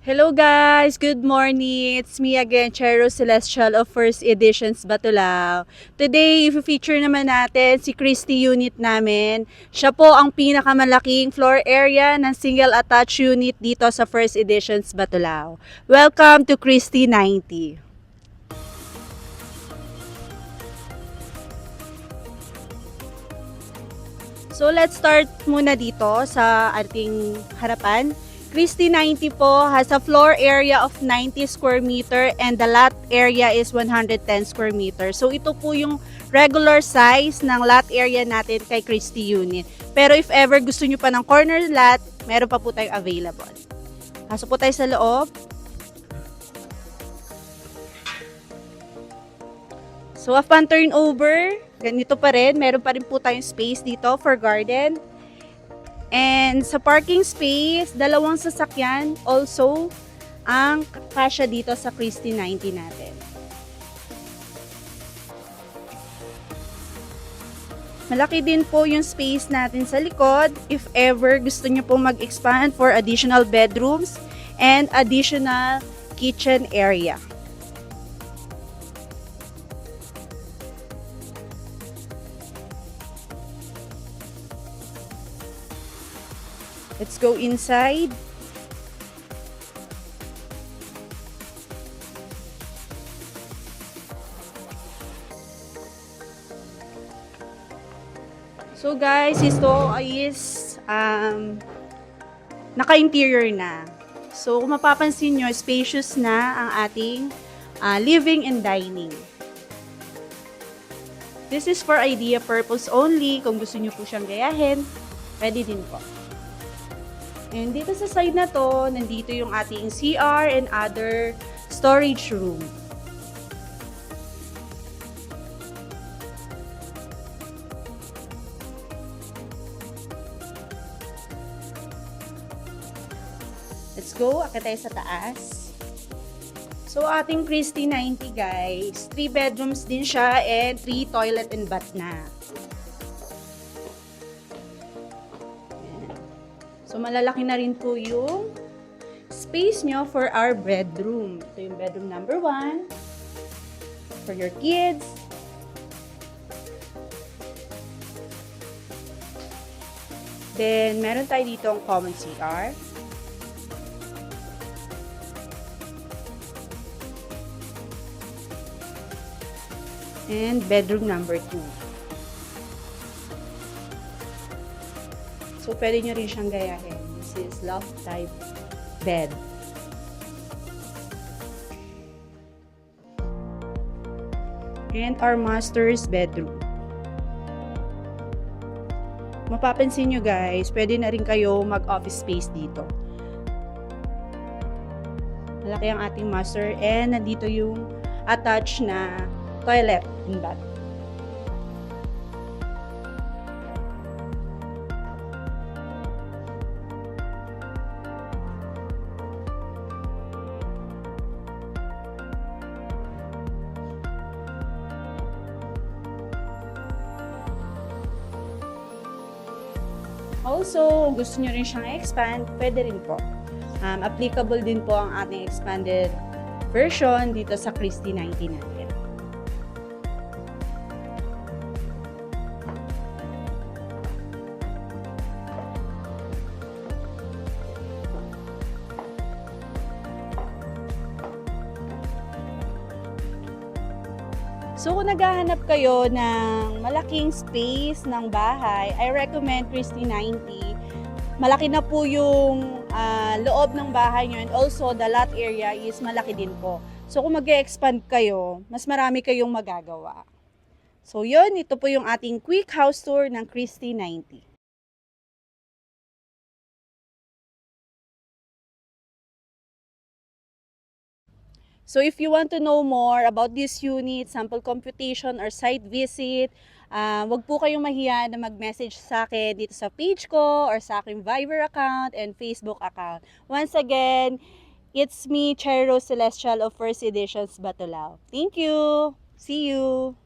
Hello guys! Good morning! It's me again, Chero Celestial of First Editions Batulao. Today, i-feature naman natin si Christy unit namin. Siya po ang pinakamalaking floor area ng single attached unit dito sa First Editions Batulao. Welcome to Christy 90. So let's start muna dito sa ating harapan. Christy 90 po has a floor area of 90 square meter and the lot area is 110 square meter. So ito po yung regular size ng lot area natin kay Christy unit. Pero if ever gusto nyo pa ng corner lot, meron pa po tayong available. Pasok po tayo sa loob. So upon turnover, ganito pa rin. Meron pa rin po tayong space dito for garden. And sa parking space, dalawang sasakyan also ang kasya dito sa Christy 90 natin. Malaki din po yung space natin sa likod if ever gusto nyo po mag-expand for additional bedrooms and additional kitchen area. Let's go inside. So guys, ito is naka-interior na. So kung mapapansin nyo, spacious na ang ating living and dining. This is for idea purpose only. Kung gusto nyo po siyang gayahin, pwede din po. And dito sa side na to, nandito yung ating CR and other storage room. Let's go, akit tayo sa taas. So ating Christy 90 guys, 3 bedrooms din siya and 3 toilet and bath na. So, malalaki na rin po yung space nyo for our bedroom. Ito yung bedroom number 1 for your kids. Then, meron tayo dito ang common CR. And bedroom number 2. So, pwede nyo rin siyang gayahin. This is loft type bed. And our master's bedroom. Mapapansin nyo guys, pwede na rin kayo mag-office space dito. Malaki ang ating master and nandito yung attached na toilet and bath. Also, kung gusto nyo rin siyang expand, pwede rin po. Applicable din po ang ating expanded version dito sa Christy 90 natin. So kung naghahanap kayo ng malaking space ng bahay, I recommend Christy 90. Malaki na po yung loob ng bahay nyo and also the lot area is malaki din po. So kung mag-expand kayo, mas marami kayong magagawa. So yun, ito po yung ating quick house tour ng Christy 90. So if you want to know more about this unit, sample computation or site visit, wag po kayong mahiya na mag-message sa akin dito sa page ko or sa aking Viber account and Facebook account. Once again, it's me, Chero Celestial of First Editions Batulao. Thank you! See you!